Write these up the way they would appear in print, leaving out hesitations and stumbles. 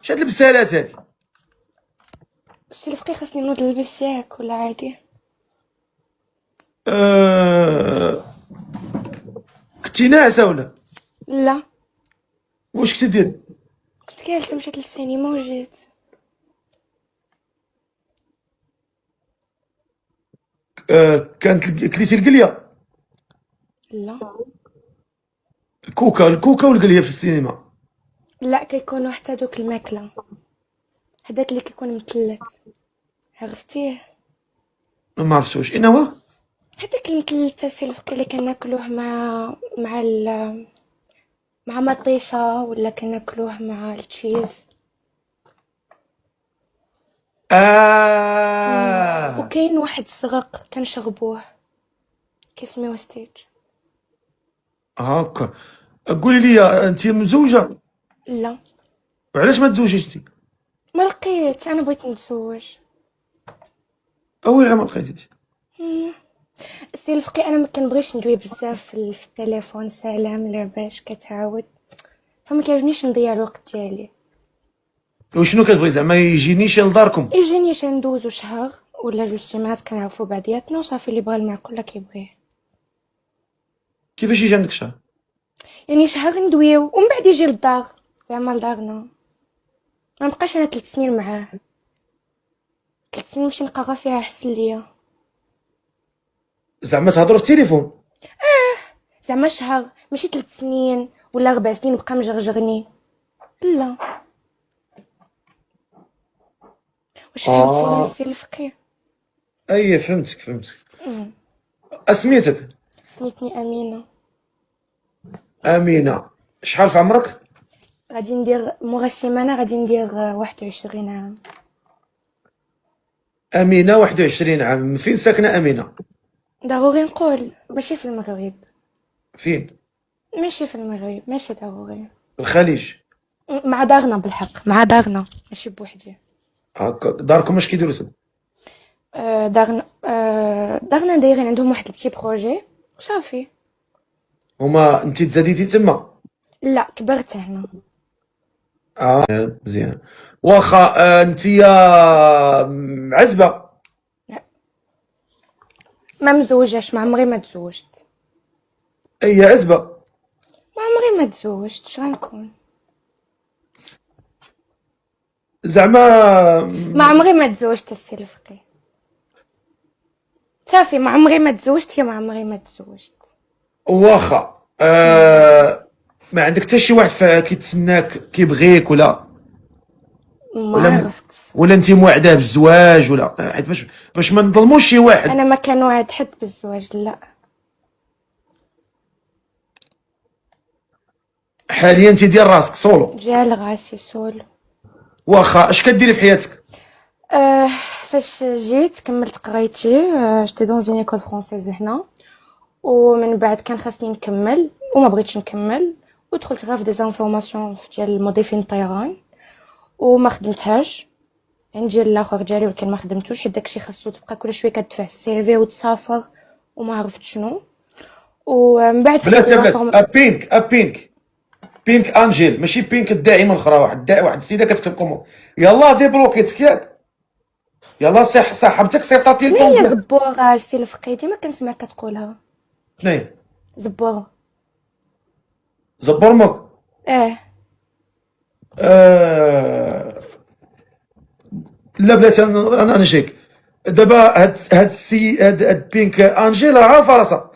اش هاد البسالات هادي؟ السي الفقيه خاصني نوض نلبس ياك ولا عادي؟ كنتي ناعسه ولا لا، واش كنتي دير؟ كنت جالسة مشيت للسينما وجيت. كليتي القليه؟ لا الكوكا والقليه في السينما؟ لا، كيكونوا حتى دوك الماكلة، هداك اللي كيكون متلت، عرفتيه؟ ما عرفتوش اين هو. هداك المتلت السي الفقيه اللي كناكلوه مع مطيشة، ولا كناكلوه مع التشيز. اه وكاين واحد صغق كنشربوه كيسميوه ستيج. هاكا. قولي لي انت مزوجه؟ لا، وعلاش ما تزوجيش انت؟ ما لقيت، انا بغيت نتزوج. اويلي ما لقيتيش. السي الفقي انا ما كنبغيش ندوي بزاف في التليفون، سلام لعباش كتعاود، فما كيعجبنيش نضيع الوقت ديالي. وشنو كتبغي زعما يجينيش لداركم؟ يجيني ندوزو شهر ولا جوج سيمانات كنعرفو بعضياتنا وصافي، اللي بغا المعقول لا كيبغيه. كيفاش يجي عندك شهر؟ يعني شهر ندويو ومن بعد يجي للدار، زعما لدارنا. ما نبقاش انا 3 سنين معاه، 3 سنين نمشي نلقى غا فيها حسن ليا. زعما تهضروا في التليفون؟ زعما شهر ماشي 3 سنين ولا 4 سنين بقى مجرجرني، لا. واش فهمتيني السي الفقيه؟ اي فهمتك. اسميتك؟ سميتني امينه. امينه. شحال في عمرك؟ غادي ندير مورا السيمانه، غادي ندير 21 عام. امينه 21 عام. فين ساكنه امينه؟ ضروري نقول ماشي في المغرب؟ فين؟ ماشي في المغرب، ماشي ضروري. الخليج؟ مع دارنا بالحق، مع دارنا ماشي بوحدي. هاكا. داركم اش كيديروا تما؟ دارنا دايرين عندهم واحد البتي بروجي وصافي. هما انت تزاديتي تما؟ لا، كبرت هنا. مزيان. واخا انت عزبه؟ لا. ما مزوجاش، ما عمري ما تزوجت. اي عزبه. ما عمري ما تزوجت، شغنكون؟ زعما ما عمري ما تزوجت السي الفقي، صافي ما عمري ما تزوجت، هي ما عمري ما تزوجت. واخا ما عندك حتى شي واحد كيتسناك كيبغيك ولا ما ولا عرفت. ولا انت موعده بالزواج ولا حيت باش ما نظلموش شي واحد. انا ما كنوعد حد بالزواج، لا. حاليا انت ديال راسك سولو؟ ديال راسي سول. واخا اش كديري في حياتك؟ فاش جيت كملت قرايتي، جيت دون اون ايكول فرونسيز هنا، ومن بعد كان خاصني نكمل وما بغيتش نكمل، ودخلت غير في دي زانفورماسيون ديال مضيفين الطيران وما خدمتهاش. عندي الاخر ديالي ولكن ما خدمتوش، حيت داكشي خاصو تبقى كل شويه كتدفع السي في وتسافر وما عرفت شنو. ومن بعد بلاتي بينك انجيل ماشي بينك الداعمه الاخرى. واحد السيده كتكتب كومون. يلا ديبلوكيتك ياك. يلا صاحبتك صيفطاتي شنو الكومبلا. هي زبوره السي الفقيه؟ ديما كنسمعك كتقولها. شنو هي؟ زبوره. زبرمك؟ اه. آه... لا بلاتي انا نشيك دابا. هاد بينك انجيل راه عارفه راسها.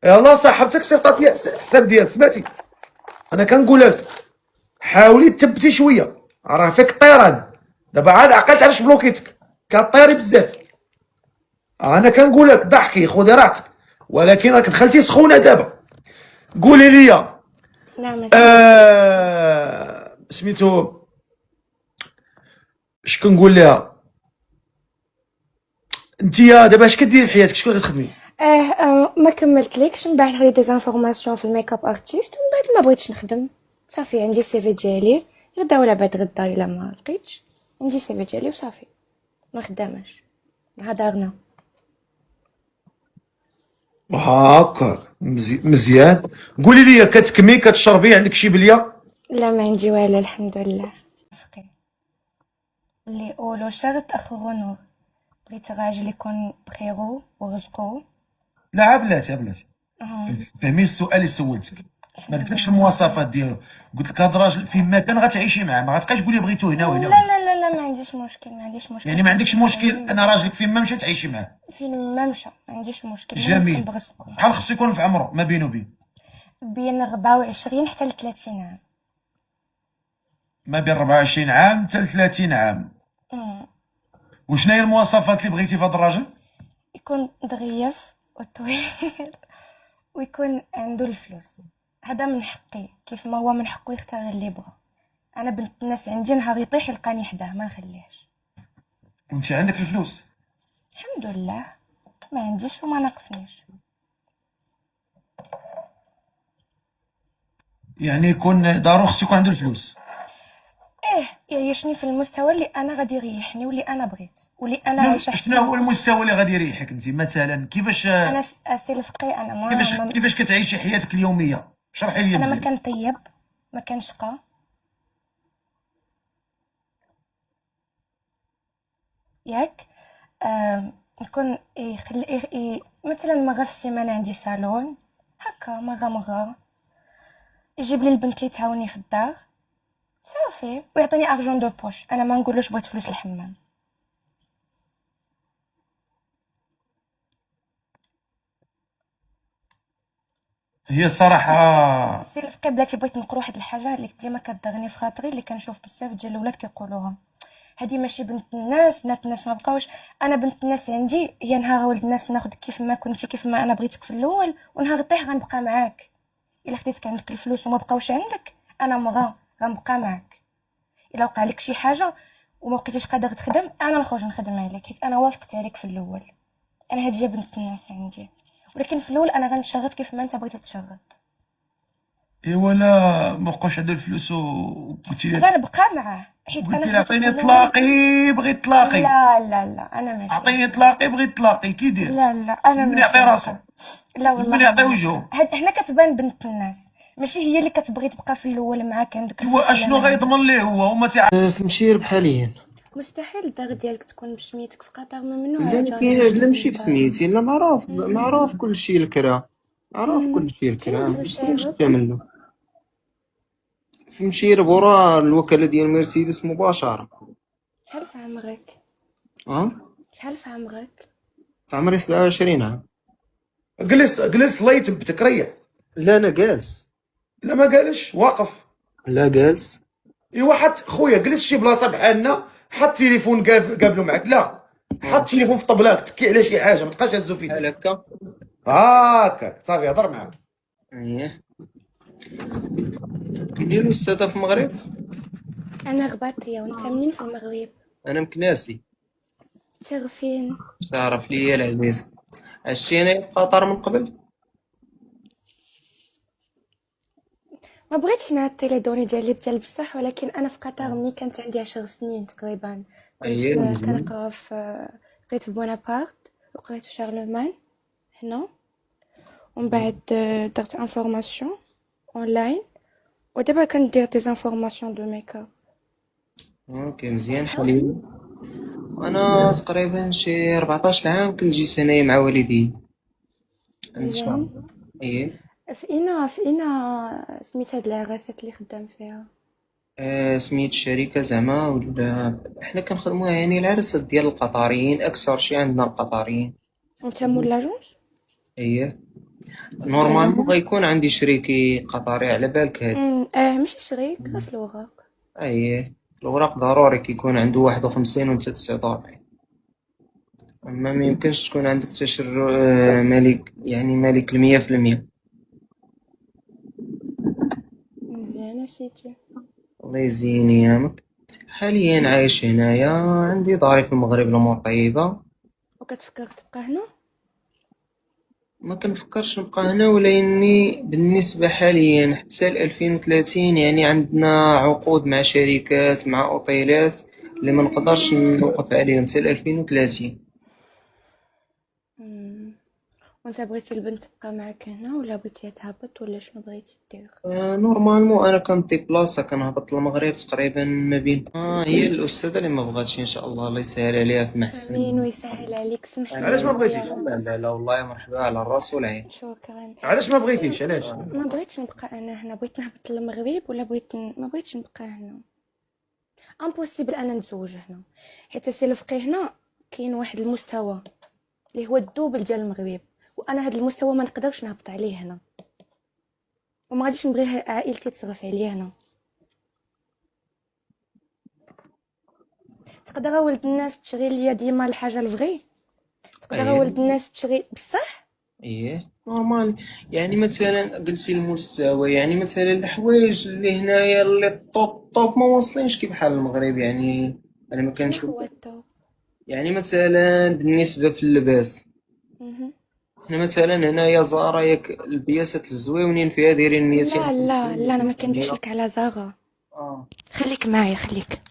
يلا صاحبتك صيفطات لي حساب ديالك. سمعتي انا كنقولها لك؟ حاولي تثبتي شويه، راه فيك الطيران. دابا عاد عقلت علاش بلوكيتك، كطيري بزاف. انا كنقول لك ضحكي خذي راحتك، ولكن راك دخلتي سخونه دابا. قولي لي نعم. سميتو اش كنقول لها؟ انت دابا اش كديري في حياتك؟ شكون كتخدمي؟ ما كملتلكش. من بعد خديت دي زانفورماسيون في الميك اب ارتيست، ومن بعد ما بغيتش نخدم صافي. عندي سي في ديالي، غدا ولا بعد غدا الا ما لقيتش عندي سي في ديالي وصافي، ما خداماش مع دارنا. هاكا مزيان. قولي لي كتكمي كتشربي؟ عندك شي بليه؟ لا، ما عندي والو الحمد لله. اللي أولو شرط آخره نور. بغيت راجل يكون بخيرو ورزقو. لا بلاتي بلاتي، أها. فهمي السؤال اللي سولتك. ما شنو قلتلكش هو؟ المواصفات ديالو، قلت لك هذا الراجل فين ما كان غتعيشي معاه، ما غتبقاش تقولي بغيتو هنا وهنا لا وهنا. لا لا لا، ما عنديش مشكل، ما عنديش مشكل يعني ما عندكش مشكل المهم انا راجلك فين ما مشى تعيشي معاه. فين ما مشى ما عنديش مشكل، المهم يكون جميل. برزقو. شحال خصو يكون في عمره ما بينه وبين؟ بين 24 حتى ل 30 عام. ما بين 24 عام حتى 30 عام. أمم. وشنو هي المواصفات اللي بغيتي في هذا الراجل؟ يكون ظريف وطويل ويكون عنده الفلوس. هذا من حقي، كيف ما هو من حقه يختار اللي يبغى. انا بنت الناس عندي نهار يطيح يلقاني حداه، ما نخليهش. وانت عندك الفلوس؟ الحمد لله، ما عنديش وما ناقصنيش. يعني يكون ضروري خصو يكون عنده الفلوس. ايه، يعيشني في المستوى اللي انا غادي يريحني واللي انا بغيت واللي انا شنو عايشه احسن. شنو هو المستوى اللي غادي يريحك انت مثلا؟ كيفاش انا اسي الفقي، انا كيفاش كتعيشي حياتك اليوميه؟ شرحي لي انا ما مزيان. كنطيب، ما كنشقى. ياك. نكون مثلا مرة في السيمانة عندي صالون هكا، مرة يجيب لي البنت اللي تعاوني في الدار صافي، ويعطيني ارجون دو بوش. انا ما نقولوش بغيت فلوس الحمام. هي الصراحه السي الفقي بلاتي، بغيت نقول واحد الحاجه اللي ديما كتضرني في خاطري، اللي كنشوف بزاف ديال الاولاد كيقولوها. هذه ماشي بنت الناس، بنات الناس ما بقاوش. انا بنت الناس عندي هي نهار ولد الناس ناخذك كيف ما كنتي، كيف ما انا بغيتك في الاول، ونهار الطيح غنبقى معاك. الا خديتك عندك الفلوس وما بقاوش عندك، انا مرا غنبقى معاك. الا وقع لك شي حاجه وما بقيتيش قادر تخدم، انا نخرج نخدم عليك، حيت انا وافقت عليك في الاول. انا هذه هي بنت الناس عندي، ولكن في الاول انا غنشرط كيف ما انت بغيتي تشرط. ايوا لا ما بقاش عنده الفلوس وقلتي لي، غنبقى معاه حيت انا قلتي لي خديتك في عطيني الاول. طلاقي بغيت طلاقي، لا لا لا، انا ماشي عطيني هكا. طلاقي بغيت طلاقي، كي يدير؟ لا لا، انا من ماشي يعطي راسو، هكا. لا والله من يعطي ما وجهه. هكا. هنا كتبان بنت الناس، ماشي هي اللي كتبغي تبقى في الاول معاك عندك ايوا الفلوس ولا اشنو ما غيضمن عندكش. ليه هو وما في مشيرب حاليا. مستحيل الدار ديالك تكون بسميتك في قطر، ممنوع لا ما اجانب كاين، لا يشريو ماشي الدار. بسميتي، لا معروف كلشي الكرا، معروف كلشي فين الكرا، في مكاينش مشارب؟ الثمن. في مشيرب ورا الوكالة ديال مرسيدس مباشرة. شحال في عمرك؟ اه شحال في عمرك؟ عمري 27 عام. جلس الله يثبتك ريح. لا انا جالس. لا ما قالش واقف. لا جالس. ايوا حط خويا جلس شي بلاصه بحالنا، حط التليفون قابلو معاك، لا حط التليفون في طبلاك تكي على شي حاجه، ما تبقاش هزو في بحال يدك هكا. هاكا صافي هضر معاه. اييه. منين الاستاذة في المغرب؟ انا رباطيه، وانت منين في المغرب؟ انا مكناسي. شرفين. تعرف ليا العزيز، عشتيني في قطر من قبل؟ ما بغيتش نعطي لي دوني ديالي بتاع بصح، ولكن انا في قطر ملي كانت عندي 10 سنين تقريبا. اييه مزيان. كنقرا في قريت في بونابرت وقريت في شارلمان هنا، ومن بعد درت انفورماسيون اونلاين، ودابا كندير دي انفورماسيون دو ميك اب. اوكي مزيان انت؟ حليل. انا تقريبا شي 14 عام كنت جيت هنايا مع والدي عند مزيان. الشام. ايه. في اين سميت هاد العراسات اللي خدام فيها؟ سميت الشركة زعما، ولا احنا كنخدموها يعني العرسات ديال القطريين، اكثر شي عندنا القطريين. انت مول لاجونس؟ ايه. نورمالمون غيكون عندي شريكي قطري، على بالك هاد. ماشي شريك، غير في الوراق. ايه. الوراق ضروري كيكون عنده 51 و 49. اما ما يمكنش تكون عندك تشر مالك، يعني مالك 100%. مزيان سيتي. الله يزين ايامك. حاليا عايش هنايا، عندي داري في المغرب، الامور طيبة. وكتفكر تبقى هنا؟ ما كنفكرش نبقى هنا، ولاني بالنسبة حاليا حتى 2030 يعني عندنا عقود مع شركات، مع اوطيلات اللي ما نقدرش نوقف عليهم حتى 2030. مم. وانت بغيتي البنت تبقى معاك هنا ولا بغيتيها تهبط ولا شنو بغيتي دير؟ نورمالمون انا كنطي بلاصة كنهبط للمغرب تقريبا ما بين هي الاستاذه اللي ما بغاتش ان شاء الله، الله يسهل عليها في محسن. امين ويسهل عليك، سمح لي علاش ما يا بغيتيش؟ خويا. لا لا لا والله مرحبا على الراس والعين. شكرا. علاش ما بغيتيش؟ علاش؟ ما بغيتش نبقى انا هنا، بغيت نهبط للمغرب، ولا ما بغيتش نبقى هنا. امبوسيبل انا نتزوج هنا، حيت السي الفقيه هنا كاين واحد المستوى اللي هو الدوبل ديال المغرب، وانا هذا المستوى ما نقدرش نهبط عليه هنا، وما غاديش نبغي عائلتي تصرف عليا هنا. تقدر ولد الناس تشري ليا ديما الحاجه الفغي، تقدر أيه. ولد الناس تشري بصح. ايه نورمال. يعني مثلا قلتي المستوى، يعني مثلا الحوايج اللي هنايا اللي الطوب ما واصلينش كي بحال المغرب، يعني انا ما شنو كنشوف. هو التوب؟ يعني مثلا بالنسبه في اللباس، مهم. حنا مثلا هنايا زارا ياك البياسات الزويونين فيها دايرين 200. لا لا لا، انا ما كندويش لك على زاغا، اه خليك معايا خليك.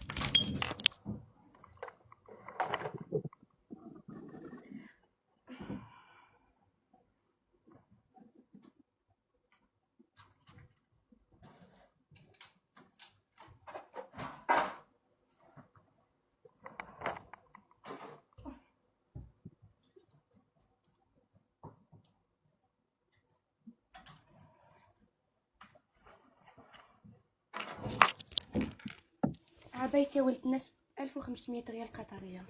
عبايتي ولد الناس 1500 ريال قطريه.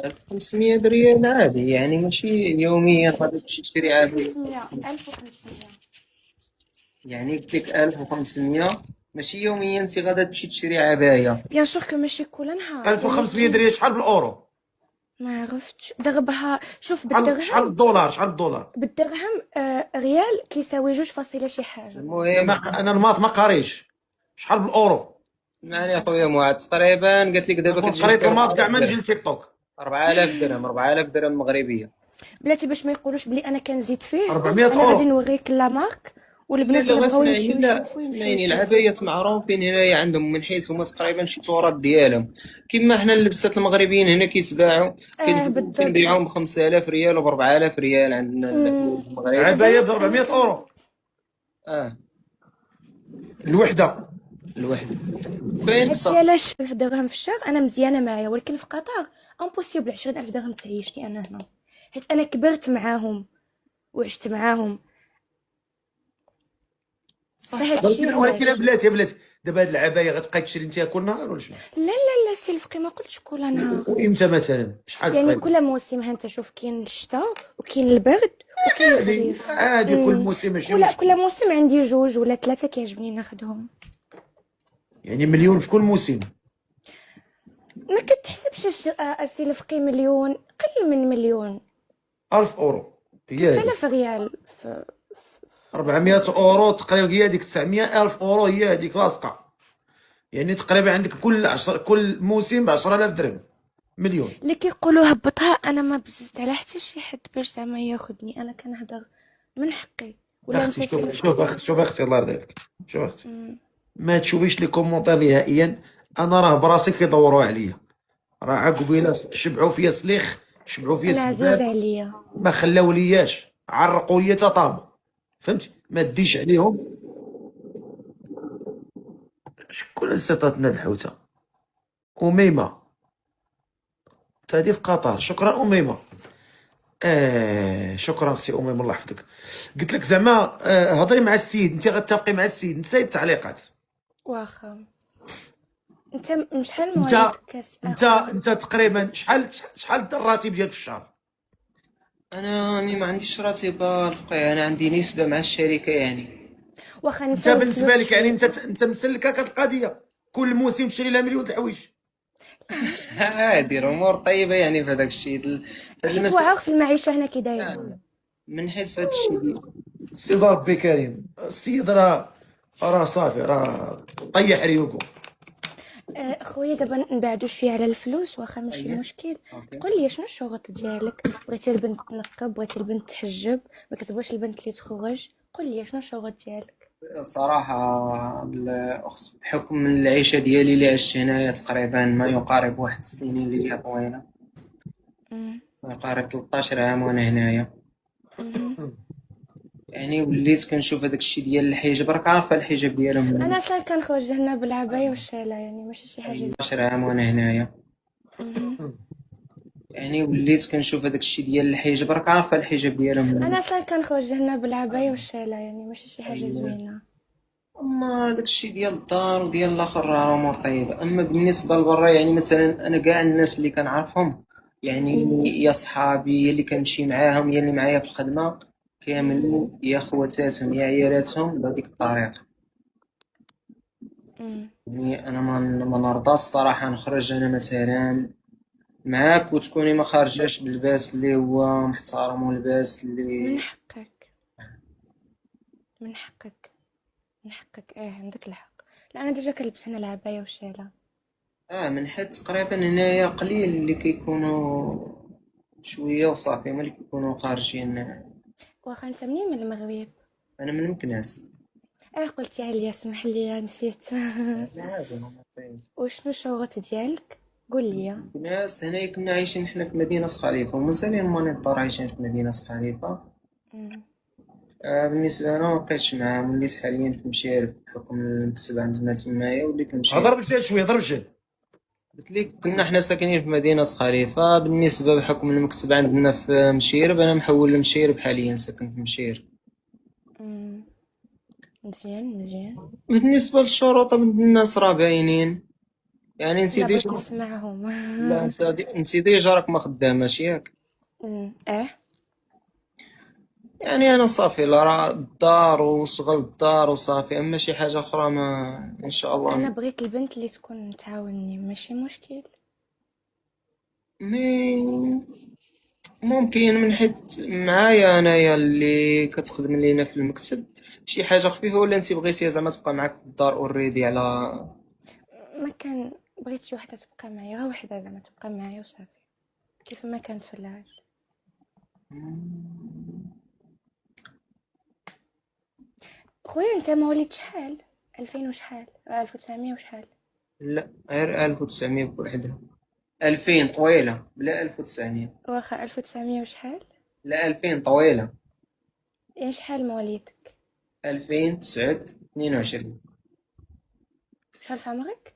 1500 ريال عادي، يعني ماشي يوميا غادي تمشي تشري عادي. 1500. يعني قلت لك 1500 ماشي يوميا انت غادا تمشي تشري عبايه. بيان سور كو ماشي كل نهار، 1500 ولكن ريال شحال بالاورو؟ ما عرفتش ضربها. شوف شحال بالدرهم، بالدولار؟ شحال بالدولار؟ بالدرهم ريال كيساوي 2 شي حاجه. المهم انا الماط ما قاريش. شحال بالاورو؟ اسمعني اخويا معاد، تقريبا قالت لك دابا كتجي قريت الماط كاع ما نجي لتيك توك. 4000 درهم، 4000 درهم مغربيه. بلاتي باش ما يقولوش بلي انا كنزيد فيه، 400 انا غادي اورو. نوريك لا مارك، والبنات لا اللي لا بغاو اسمعيني، يمشيو لا يشوفوا اسمعيني، يشوفوا. العبايات معروفين هنايا عندهم من حيث هما تقريبا شي تراث ديالهم، كيما حنا اللبسات المغربيين هنا كيتباعوا، كنبيعوهم ب 5000 ريال وب 4000 ريال عندنا المغرب. عبايه ب 400 اورو اه الوحده. الوحده. فين هادشي بصح؟ علاش درهم في الشهر انا مزيانه معايا، ولكن في قطر امبوسيبل 20000 درهم تعيشني انا هنا، حيت انا كبرت معاهم وعشت معاهم. صح فهادشي ولكن علاش. بلاتي دابا هاد العبايه غتبقاي تشري انت كل نهار ولا شنو؟ لا لا لا سي الفقي، ما قلتش كل نهار، وامتى مثلا؟ شحال يعني تقريبا؟ كل موسم. ها انت شوف، كاين الشتاء وكاين البرد وكاين الخريف. عادي كل موسم ماشي كل مشكل. موسم عندي 2 ولا 3 كيعجبني ناخدهم. يعني مليون في كل موسم. ما كتحسبش السي الفقي مليون، قل من مليون. 1000 اورو هي هذيك. 3000 ريال 400 اورو تقريبا هي هذيك. 900 الف اورو هي هذيك لاصقه. يعني تقريبا عندك كل موسم ب 10000 درهم. مليون. اللي كيقولوا هبطها. انا ما بززت على حتى شي حد باش زعما ياخذني، انا كنهضر من حقي. ولا انت اختي سي شوف اختي الله يرضي عليك. شوف اختي، ما تشوفيش لي كومونتير نهائيا. انا راه براسي كيدوروا عليا، راه عقبيله شبعوا فيا سليخ، شبعوا فيا انا عزيز سباب، عليا. ما خلاو لياش، عرقوا ليا تطابو. فهمتي؟ ما ديش عليهم. شكون اللي سطاتنا الحوته؟ أميمة هادي في قطر. شكرا أميمة. شكرا اختي أميمة الله يحفظك. قلت لك زعما هضري مع السيد، انت غتفقي مع السيد، نساي التعليقات. واخا انت شحال انت مواليد انت تقريبا شحال الراتب ديالك في الشهر؟ انا ما عنديش راتب الفقيه، انا عندي نسبه مع الشركه يعني. واخا انت نساو بالنسبه الفلوس لك يعني شوية. انت مسلك هكا القضيه، كل موسم تشري لها مليون د الحوايج. عادي الامور طيبه يعني في هذاك الشيء، في هذه حيت المسألة. عارف المعيشه هنا كي دايره. من حيث في هذا الشيء سيدي ربي كريم. السيد راه صافي، راه طيح ريوقو. خويا دابا نبعدو شويه على الفلوس، واخا ماشي مشكل. قول لي شنو الشروط ديالك؟ بغيتي البنت تنقب، بغيتي البنت تحجب، ما كتبغيش البنت اللي تخرج؟ قول لي شنو الشروط ديالك؟ صراحة الأخت بحكم العيشة ديالي اللي عشت هنايا تقريبا ما يقارب 1 السنين اللي هي طويلة، ما يقارب 13 عام وأنا هنايا. يعني وليت كنشوف هذاك الشيء ديال الحجاب، راك عارفه الحجاب ديالهم انا اصلا كنخرج هنا بالعباية والشاله، يعني ماشي شي حاجه 10 عام وانا هنايا. مهم. يعني وليت كنشوف هذاك الشيء ديال الحجاب، راك عارفه الحجاب ديالهم. انا اصلا كنخرج هنا بالعباية والشاله، يعني ماشي شي حاجه زوينه. اما داك الشيء ديال الدار وديال الاخر راه امور طيبه، اما بالنسبه لبرا يعني مثلا انا كاع الناس اللي كنعرفهم، يعني يا صحابي يا اللي كنمشي معاهم يا اللي معايا في الخدمه، كاملين يا خواتاتهم يا عيالاتهم بهذيك الطريقه. مم. يعني انا ما نرضى الصراحه نخرج انا مثلا معاك وتكوني ما خارجاش باللباس اللي هو محترم واللباس من اللي حقك، من حقك، من حقك، عندك الحق. لا انا ديجا كنلبس هنا العباية والشاله. من حيت تقريبا هنايا قليل اللي كيكونوا شويه وصافي، هما اللي كيكونوا خارجين. واخا انت منين من المغرب؟ انا من مكناس. قلتيها لي، اسمح لي نسيت. لا عادي هما طيب. وشنو الشغل ديالك؟ قول لي. مكناس هنايا كنا عايشين حنا في مدينه خليفه، ومازال ماني الدار عايشين في مدينه خليفه. مم. بالنسبه انا مبقيتش معاهم، وليت حاليا في مشارف بحكم المكتب عندنا تمايا وليت نمشي. هضر بجد شويه، هضر بجد. قلت لك كنا حنا ساكنين في مدينة خريفة، بالنسبة بحكم المكتب عندنا في مشيرب، أنا محول لمشيرب حاليا، ساكن في مشيرب. مم. مزيان مزيان. بالنسبة للشروط من الناس راه باينين، يعني انت لا ديجا. بغيت نسمعهم. لا انت ديجا راك ما خداماش ياك. اه. يعني انا صافي، لا راه الدار وشغل الدار وصافي، اما شي حاجة اخرى ما ان شاء انا الله. بغيت البنت اللي تكون تعاونني، ماشي مشكل. مي ممكن من حيت معايا انايا اللي كتخدم لينا في المكتب شي حاجة خفيفة، ولا انت بغيتيها زعما تبقى معاك في الدار اوريدي على. ما كان بغيت شي وحده تبقى معايا، غير وحده زعما تبقى معايا وصافي، كيف ما كانت في العاج. خويا انت مواليد شحال؟ 2000 وشحال؟ 1900 وشحال؟ لا غير 1900 بوحدها. 2000 طويلة بلا 1900. واخا 1900 وشحال؟ لا 2000 طويلة. يعني شحال مواليدك؟ 2022. شحال في عمرك؟